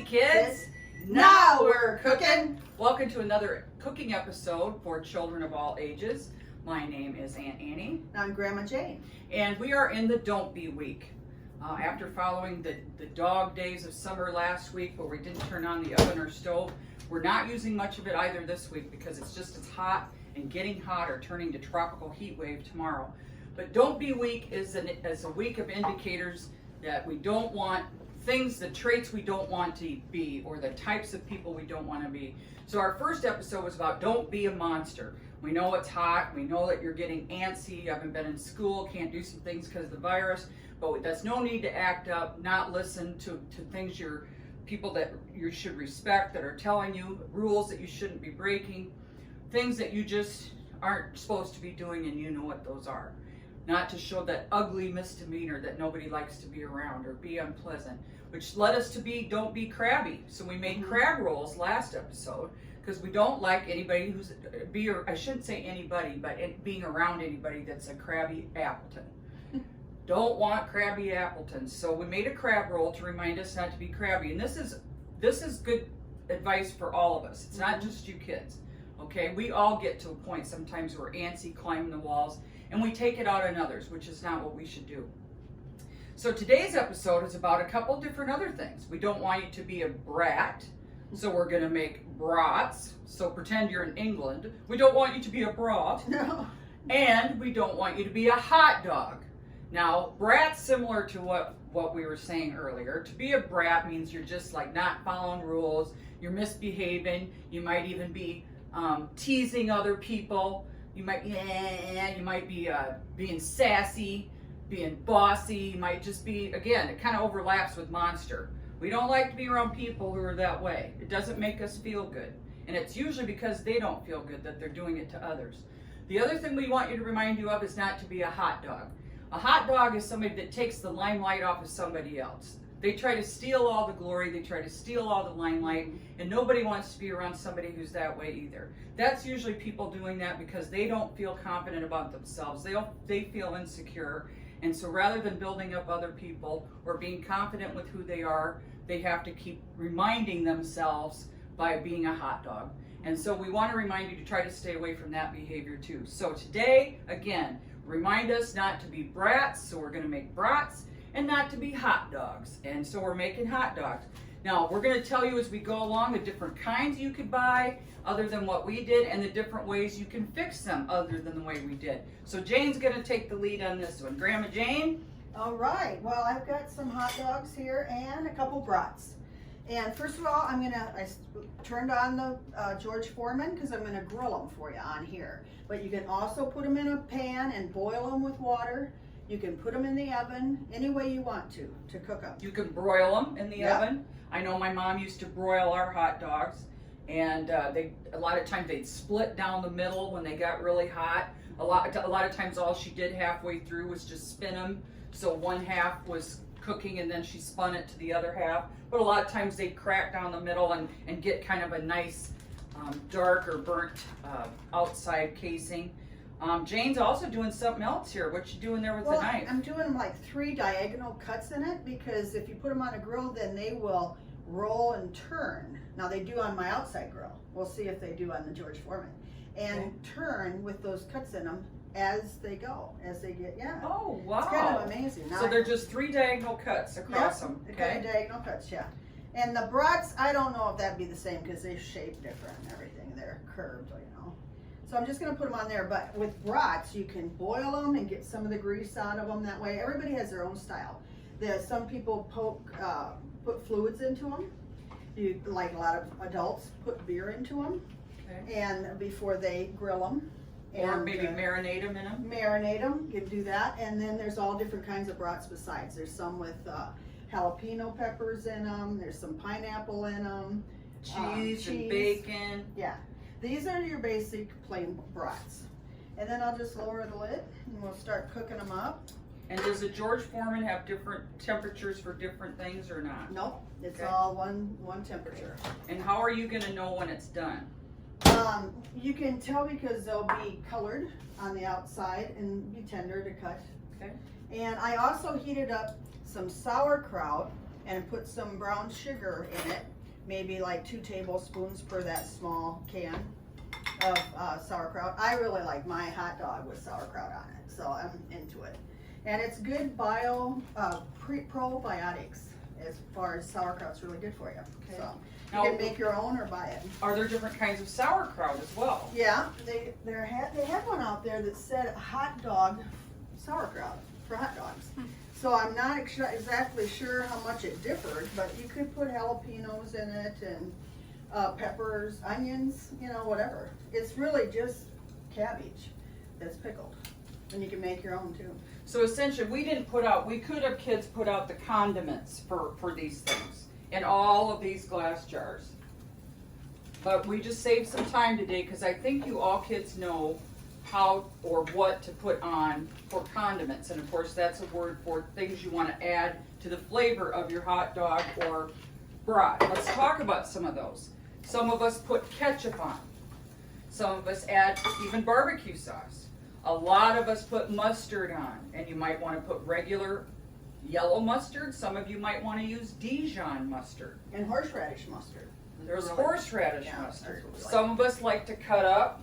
kids. Now we're cooking. Welcome to another cooking episode for children of all ages. My name is Aunt Annie. And I'm Grandma Jayne. And we are in the Don't Be Week. After following the dog days of summer last week where we didn't turn on the oven or stove, we're not using much of it either this week because it's just as hot and getting hotter, turning to tropical heat wave tomorrow. But Don't Be Week is a week of indicators that we don't want things, the traits we don't want to be, or the types of people we don't want to be. So our first episode was about don't be a monster. We know it's hot, we know that you're getting antsy, you haven't been in school, can't do some things because of the virus, but that's no need to act up, not listen to things people that you should respect that are telling you, rules that you shouldn't be breaking, things that you just aren't supposed to be doing, and you know what those are. Not to show that ugly misdemeanor that nobody likes to be around or be unpleasant, which led us to don't be crabby. So we made crab rolls last episode because we don't like anybody I shouldn't say anybody, but being around anybody that's a crabby Appleton. Don't want crabby Appletons. So we made a crab roll to remind us not to be crabby. And this is good advice for all of us. It's not just you kids. Okay, we all get to a point sometimes where we're antsy, climbing the walls, and we take it out on others, which is not what we should do. So today's episode is about a couple different other things. We don't want you to be a brat, so we're going to make brats. So pretend you're in England. We don't want you to be a brat. No. And we don't want you to be a hot dog. Now, brat's similar to what we were saying earlier. To be a brat means you're just like not following rules, you're misbehaving, you might even be teasing other people. You might be being sassy, being bossy. You might just be, again, it kind of overlaps with monster. We don't like to be around people who are that way. It doesn't make us feel good. And it's usually because they don't feel good that they're doing it to others. The other thing we want you to remind you of is not to be a hot dog. A hot dog is somebody that takes the limelight off of somebody else. They try to steal all the glory, they try to steal all the limelight, and nobody wants to be around somebody who's that way either. That's usually people doing that because they don't feel confident about themselves. They feel insecure, and so rather than building up other people or being confident with who they are, they have to keep reminding themselves by being a hot dog. And so we want to remind you to try to stay away from that behavior too. So today, again, remind us not to be brats, so we're going to make brats, and not to be hot dogs. And so we're making hot dogs. Now, we're going to tell you as we go along the different kinds you could buy other than what we did and the different ways you can fix them other than the way we did. So Jayne's going to take the lead on this one. Grandma Jayne? All right. Well, I've got some hot dogs here and a couple brats. And first of all, I turned on the George Foreman because I'm going to grill them for you on here. But you can also put them in a pan and boil them with water. You can put them in the oven any way you want to cook them. You can broil them in the oven. I know my mom used to broil our hot dogs, and a lot of times they'd split down the middle when they got really hot. A lot of times all she did halfway through was just spin them, so one half was cooking and then she spun it to the other half. But a lot of times they'd crack down the middle and get kind of a nice dark or burnt outside casing. Jayne's also doing something else here. What you doing there with the knife? I'm doing like 3 diagonal cuts in it because if you put them on a grill, then they will roll and turn. Now they do on my outside grill. We'll see if they do on the George Foreman. And turn with those cuts in them as they go, as they get, Oh, wow. It's kind of amazing. Now so they're just 3 diagonal cuts across them. Okay. 3 diagonal cuts, yeah. And the brats, I don't know if that'd be the same because they shape different and everything. They're curved, you know. So I'm just going to put them on there, but with brats, you can boil them and get some of the grease out of them that way. Everybody has their own style. Some people put fluids into them. Like a lot of adults put beer into them, and before they grill them. Or maybe marinate them in them. Marinate them, you can do that. And then there's all different kinds of brats besides. There's some with jalapeno peppers in them. There's some pineapple in them. Cheese and bacon. Yeah. These are your basic plain brats. And then I'll just lower the lid and we'll start cooking them up. And does the George Foreman have different temperatures for different things or not? Nope, it's all one temperature. And how are you going to know when it's done? You can tell because they'll be colored on the outside and be tender to cut. Okay. And I also heated up some sauerkraut and put some brown sugar in it maybe like 2 tablespoons per that small can of sauerkraut. I really like my hot dog with sauerkraut on it, so I'm into it. And it's good probiotics as far as sauerkraut's really good for you. Okay. So Now, you can make your own or buy it. are there different kinds of sauerkraut as well? Yeah, they had one out there that said hot dog sauerkraut for hot dogs. So I'm not exactly sure how much it differed, but you could put jalapenos in it and peppers, onions, you know, whatever. It's really just cabbage that's pickled. And you can make your own too. So essentially, we could have kids put out the condiments for these things in all of these glass jars. But we just saved some time today because I think you all kids know how or what to put on for condiments. And of course, that's a word for things you want to add to the flavor of your hot dog or brat. Let's talk about some of those. Some of us put ketchup on. Some of us add even barbecue sauce. A lot of us put mustard on, and you might want to put regular yellow mustard. Some of you might want to use Dijon mustard. And horseradish mustard. There's Really- horseradish yeah, mustard. that's what we like. Some of us like to cut up,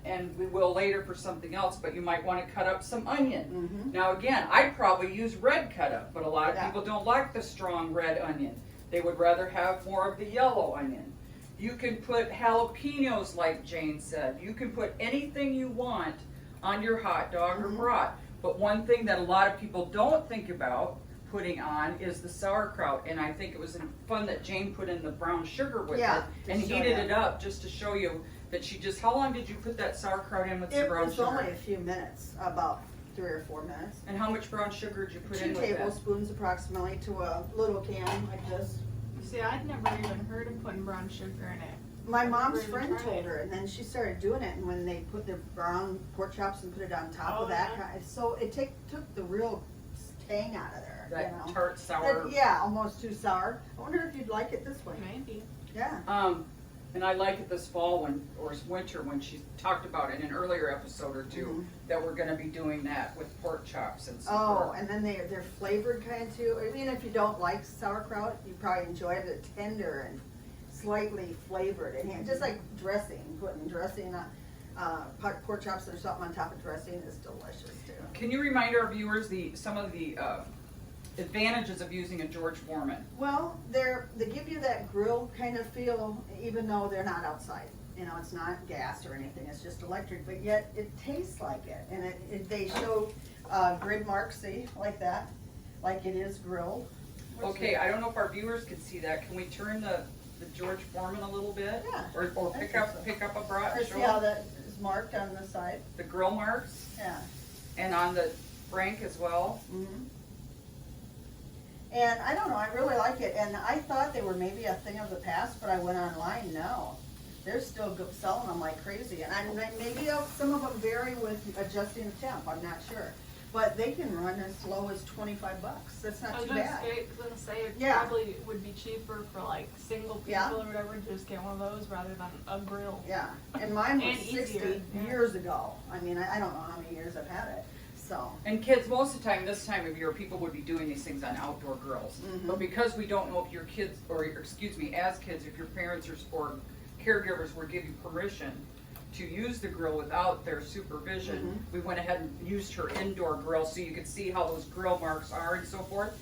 and we will later for something else, but you might want to cut up some onion. Mhm. Now again, I'd probably use red cut up, but a lot of Yeah. people don't like the strong red onion. They would rather have more of the yellow onion. You can put jalapenos like Jayne said. You can put anything you want on your hot dog or Mhm. brat. But one thing that a lot of people don't think about putting on is the sauerkraut. And I think it was fun that Jayne put in the brown sugar with Yeah, it to and show heated you. it up just to show you that how long did you put that sauerkraut in with the It brown was sugar? only a few minutes, about 3 or 4 minutes. And how much brown sugar did you put 2 in with that? tablespoons approximately to a little can like this. See, I'd never even heard of putting brown sugar in it. My mom's Never friend even tried told it. her, and then she started doing it, and when they put the brown pork chops and put it on top Oh, of that, yeah. so it took the real tang out of there. That you know? tart sour. Yeah, almost too sour. I wonder if you'd like it this way. Maybe. Yeah. And I like it this fall or winter when she talked about it in an earlier episode or two Mhm. that we're going to be doing that with pork chops and some Oh, pork. and then they're flavored kind of too. I mean, if you don't like sauerkraut, you probably enjoy it. It's tender and slightly flavored, and just like dressing, putting dressing on pork chops or something on top of dressing is delicious too. Can you remind our viewers some of the advantages of using a George Foreman? Well, they give you that grill kind of feel, even though they're not outside. You know, it's not gas or anything, it's just electric, but yet it tastes like it. And they show grid marks, see, like that, like it is grilled. Okay, I don't know if our viewers could see that. Can we turn the George Foreman a little bit? Yeah, Or I pick think up so. pick up a brat Or and see show how them that is marked on the side? the grill marks Yeah. and on the Frank as well. Mhm. And I don't know, I really like it, and I thought they were maybe a thing of the past, but I went online, no. They're still selling them like crazy, and maybe some of them vary with adjusting the temp, I'm not sure. But they can run as low as $25. That's I not was too gonna bad. say it Yeah. probably would be cheaper for like single people Yeah. or whatever, just get one of those rather than a grill. Yeah, and mine was And 60 easier, yeah. years ago. I mean, I don't know how many years I've had it, so. And kids, most of the time, this time of year, people would be doing these things on outdoor grills. Mhm. But because we don't know if your kids, as kids, if your parents or caregivers will give you permission to use the grill without their supervision, we went ahead and used her indoor grill so you could see how those grill marks are and so forth.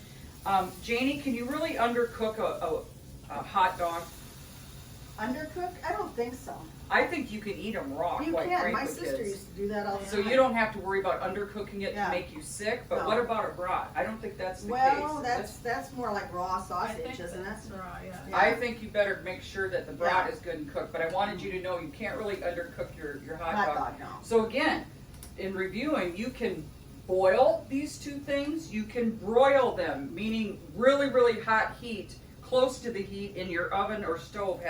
Janie, can you really undercook a hot dog? Undercooked? I don't think so. I think you can eat them raw You quite can, great my with sister kids. used to do that all the So time. you don't have to worry about undercooking it Yeah. to make you sick, but No. what about a brat? I don't think that's the Well, case. that's more like raw I sausage, think isn't it? that's raw, yeah. Yeah. I think you better make sure that the brat Yeah. is good and cooked, but I wanted you to know you can't really undercook your hot Hot dog. dog, no. So again, in reviewing, you can boil these two things, you can broil them, meaning really, really hot heat, close to the heat in your oven or stove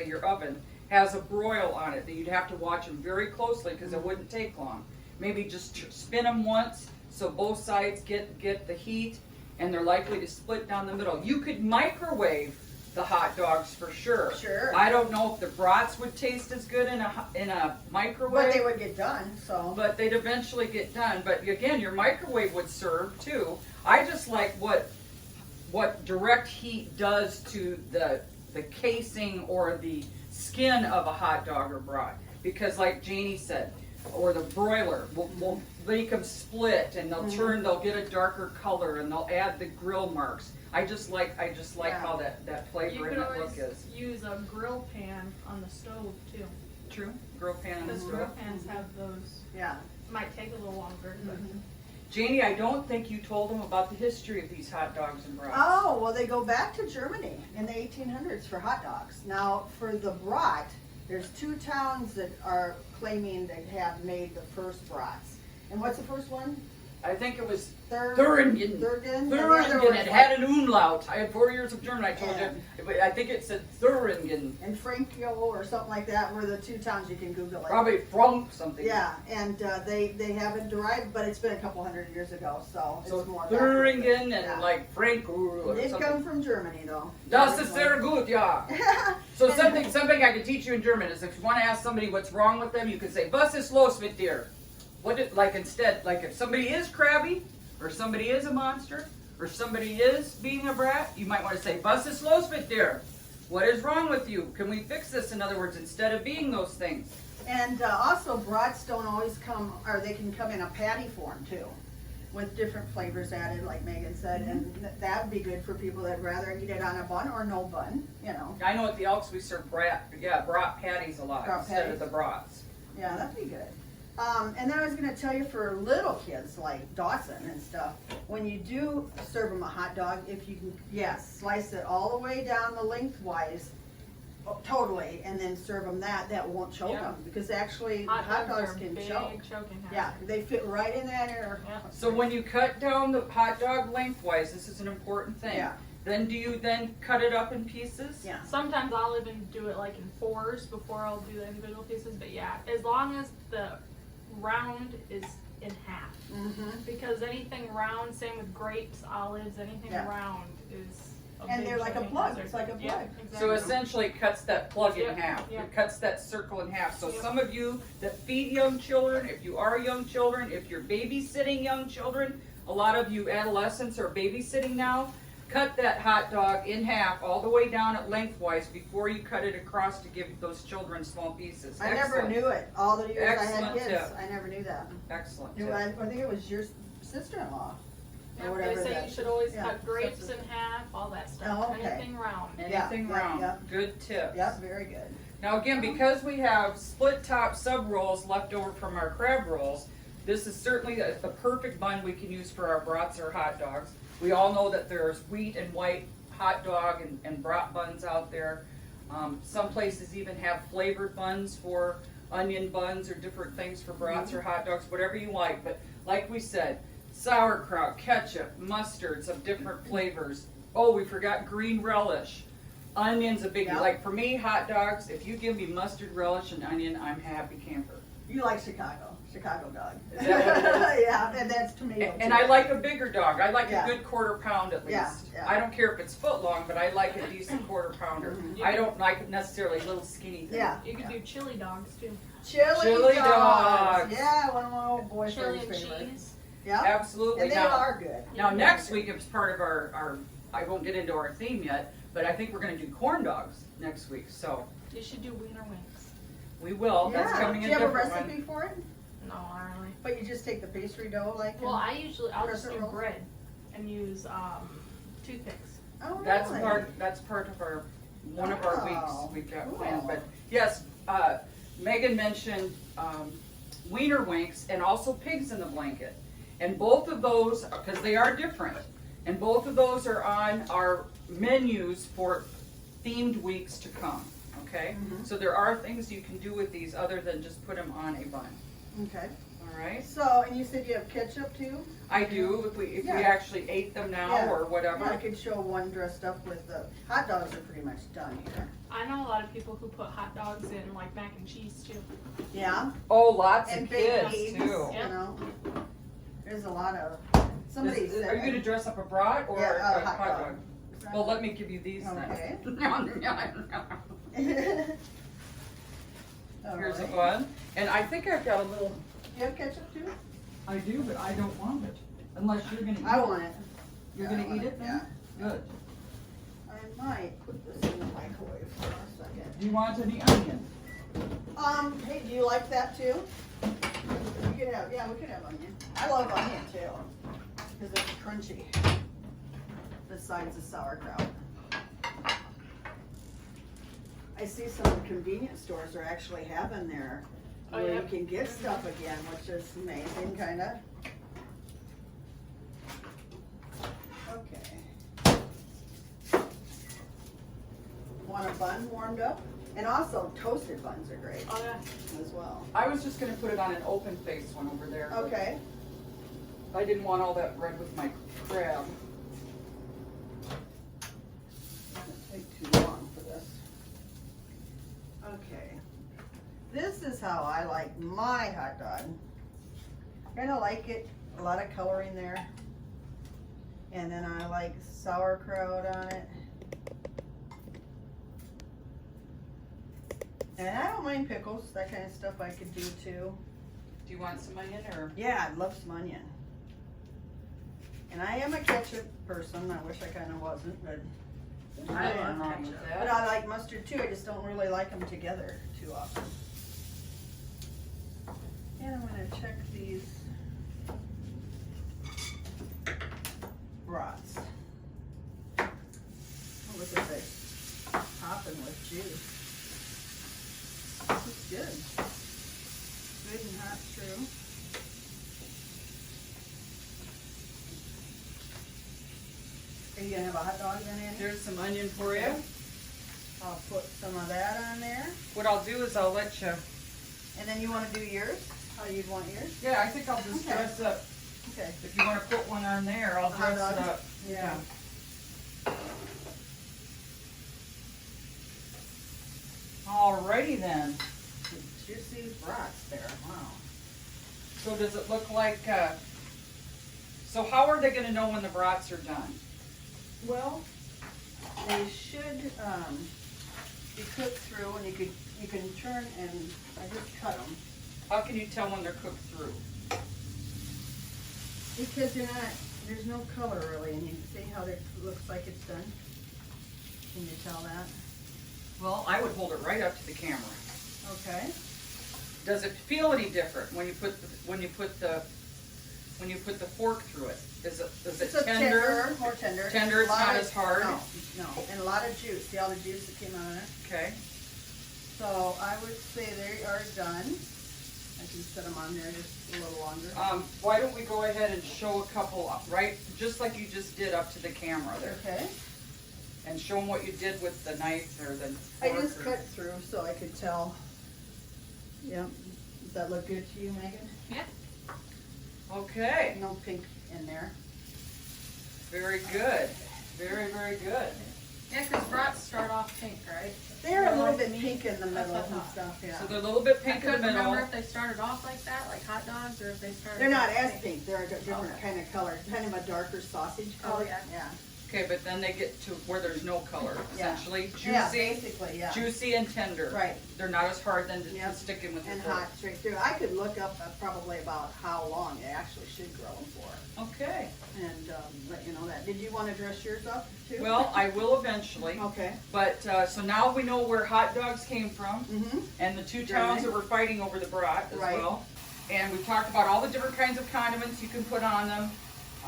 your oven has a broil on it that you'd have to watch them very closely because it wouldn't take long. Maybe just spin them once so both sides get the heat and they're likely to split down the middle. You could microwave the hot dogs for sure. Sure. I don't know if the brats would taste as good in a microwave. But they would get done, so. But they'd eventually get done. But again, your microwave would serve too. I just like what direct heat does to the the casing or the skin of a hot dog or brat. Because like Jayne said, or the broiler, we'll make them split and they'll get a darker color and they'll add the grill marks. I just like how that flavor and that look is. Use a grill pan on the stove too. True, grill pan on the Because stove. grill pans have those. Yeah. Might take a little longer, but Jayne, I don't think you told them about the history of these hot dogs and brats. Oh, well, they go back to Germany in the 1800s for hot dogs. Now, for the brat, there's 2 towns that are claiming they have made the first brats. And what's the first one? I think it was Thuringen. Thuringen. Thuringen. It had an umlaut. I had 4 years of German, I told you. But I think it said Thuringen. And Frankio or something like that were the 2 towns. You can Google it. Probably Frank something. Yeah, and they haven't derived, but it's been a couple hundred years ago, so it's So more. Thuringen and Yeah. like Frank or It something. come from Germany though. Das ist sehr gut, ja. So something I could teach you in German is if you want to ask somebody what's wrong with them, you could say, "Was ist los mit dir?" Instead, like if somebody is crabby, or somebody is a monster, or somebody is being a brat, you might want to say, "Was ist los mit dir?" What is wrong with you? Can we fix this? In other words, instead of being those things. And also brats don't always come, or they can come in a patty form too, with different flavors added, like Megan said, and that would be good for people that'd rather eat it on a bun or no bun, you know. I know at the Elks we serve brat patties a lot Brat instead of patties. the brats. Yeah, that'd be good. And then I was going to tell you for little kids like Dawson and stuff, when you do serve them a hot dog, if you can, slice it all the way down the lengthwise, totally, and then serve them that won't choke them, because actually hot dogs are can big choke. choking hazard. Yeah, they fit right in that area. Yeah. So when you cut down the hot dog lengthwise, this is an important thing. Yeah. Then do you then cut it up in pieces? Yeah. Sometimes I'll even do it like in 4s before I'll do the individual pieces, but yeah, as long as the round is in half. Mm-hmm. Because anything round, same with grapes, olives, anything Yeah. round is a And big they're like a choking plug. hazard. It's like a Yeah, plug. exactly. So essentially it cuts that plug in Yep, half. yep. It cuts that circle in half. So Yep. some of you that feed young children, if you are young children, if you're babysitting young children, a lot of you adolescents are babysitting now, cut that hot dog in half all the way down at lengthwise before you cut it across to give those children small pieces. I never knew it. All the years I had Excellent kids, tip. I never knew that. Excellent. I think it was your sister-in-law. Yeah, or whatever they say that- you should always yeah, cut grapes substitute. in half, all that stuff. Oh, okay. Anything round. Anything Yeah, round. yeah. Good tips. Yep, very good. Now again, because we have split top sub rolls left over from our crab rolls, this is certainly the perfect bun we can use for our brats or hot dogs. We all know that there's wheat and white hot dog and brat buns out there. Some places even have flavored buns for onion buns or different things for brats or hot dogs, whatever you like. But like we said, sauerkraut, ketchup, mustards of different flavors. Oh, we forgot green relish. Onion's a biggie. Yeah. Like for me, hot dogs, if you give me mustard, relish, and onion, I'm happy camper. You like Chicago dog. Is that what it is? Yeah, and that's tomato. And too. I like a bigger dog. I like Yeah. a good quarter pound at least. Yeah, yeah. I don't care if it's foot long, but I like a decent quarter pounder. Mhm. I don't like necessarily little skinny things. Yeah. You could do chili dogs too. Chili dogs. Yeah, one of my old Chili boyfriend's and favorite. cheese. Yeah, Absolutely. and they Now, are good. now next week it's part of our, I won't get into our theme yet, but I think we're gonna do corn dogs next week, so You should do wiener wings. we will. That's Yeah. coming Do in you have a different recipe one. for it? No, not really. But you just take the pastry dough like. Well, I'll just Crescent do roll? bread and use toothpicks. Oh, That's really? that's part of our, one of our Oh, weeks we've got cool. planned, but yes, Megan mentioned, wiener winks and also pigs in the blanket. And both of those, because they are different, and both of those are on our menus for themed weeks to come, okay? Mhm. So there are things you can do with these other than just put them on a bun, Okay. all right? So, and you said you have ketchup too? I do, if we Yeah. actually ate them now Yeah. or whatever. Yeah, I could show one dressed up with the hot dogs are pretty much done here. I know a lot of people who put hot dogs in like mac and cheese too. Yeah, Oh, lots and of baked kids beans, too. you know. There's a lot of, somebody Is- said. Are you gonna dress up a brat or Yeah, a hot dog? Well, let me give you these Okay. then. Here's a Alright. bun, and I think I've got a little, You have ketchup too? I do, but I don't want it, unless you're gonna eat I it. want it. You're Yeah, I gonna want eat it Yeah. then? Good. I might put this in the microwave. Do you want any onion? Hey, do you like that too? We could have, yeah, we could have onion. I love onion too, because it's crunchy. Besides the sauerkraut. I see some convenience stores are actually having their, Oh, where yeah. you can get stuff again, which is amazing, kinda. Okay. Want a bun warmed up? And also toasted buns are great Oh yeah. as well. I was just gonna put it on an open face one over there. but Okay. I didn't want all that bread with my crab. Doesn't take too long for this. Okay. This is how I like my hot dog. Kinda like it, a lot of coloring there. And then I like sauerkraut on it. And I don't mind pickles, that kind of stuff I could do too. Do you want some onion or? Yeah, I'd love some onion. And I am a ketchup person, I wish I kinda wasn't, but I Nothing love wrong with ketchup. that. But I like mustard too, I just don't really like them together too often. And I'm gonna check these brats. Oh, look at this, popping with juice. This is good. Good and hot through. Are you gonna have a hot dog then, Annie? There's some onion for you. I'll put some of that on there. What I'll do is I'll let you, And then you wanna do yours? How you'd want yours? yeah, I think I'll just Okay. dress up. Okay. If you wanna put one on there, I'll A hot dress it dog? up. Yeah. Alrighty then. Juicy brats there, wow. So does it look like, so how are they gonna know when the brats are done? Well, they should, be cooked through and you can turn and, I just cut them. How can you tell when they're cooked through? Because they're not, there's no color really, and you see how it looks like it's done? Can you tell that? Well, I would hold it right up to the camera. Okay. Does it feel any different when you put the fork through it? Is it It's a tender? more tender. Tender, it's A lot not of- as hard? No, and a lot of juice, see all the juice that came out of it? Okay. So I would say they are done. I can set them on there just a little longer. Why don't we go ahead and show a couple, right, just like you just did up to the camera there. Okay. And show them what you did with the knife or the I fork just or- cut through so I could tell. Yep. Does that look good to you, Megan? Yeah. Okay, No pink in there. very good. Very, very good. Yeah, because brats start off pink, right? They're a little like bit me. pink in the That's middle what I and thought. stuff, yeah. So they're a little bit I pink in the couldn't remember middle. if they started off like that, like hot dogs, or if they started. They're not off as pink, they're a different Okay. kind of color, kind of a darker sausage Oh, color. yeah. Yeah. Okay, but then they get to where there's no color, Yeah. essentially. Yeah, Juicy, basically, yeah. juicy and tender. Right. They're not as hard than Yep. just sticking with the And fork. hot straight through. I could look up probably about how long they actually should grow them for, Okay. and let you know that. Did you want to dress yours up too? Well, I will eventually. Okay. But, so now we know where hot dogs came from Mm-hmm. and the two Germany. towns that were fighting over the brat as Right. well. And we talked about all the different kinds of condiments you can put on them.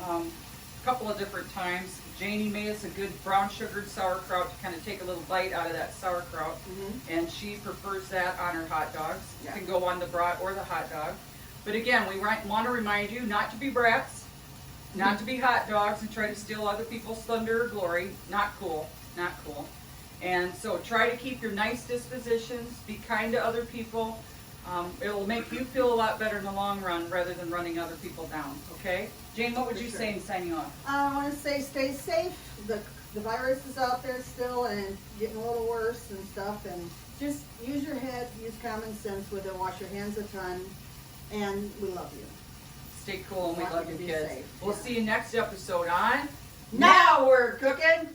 A couple of different times. Jayne made us a good brown sugared sauerkraut to kind of take a little bite out of that sauerkraut. Mm-hmm. And she prefers that on her hot dogs. Yeah. You can go on the brat or the hot dog. But again, we want to remind you not to be brats, not to be hot dogs and try to steal other people's thunder or glory. Not cool, not cool. And so try to keep your nice dispositions, be kind to other people. It'll make you feel a lot better in the long run rather than running other people down, okay? Jayne, what would For you sure. say in signing off? I want to say stay safe. The virus is out there still and getting a little worse and stuff. And just use your head, use common sense with it. Wash your hands a ton. And we love you. Stay cool and we Want love you you to be kids. safe. We'll Yeah. see you next episode on Now we're cooking.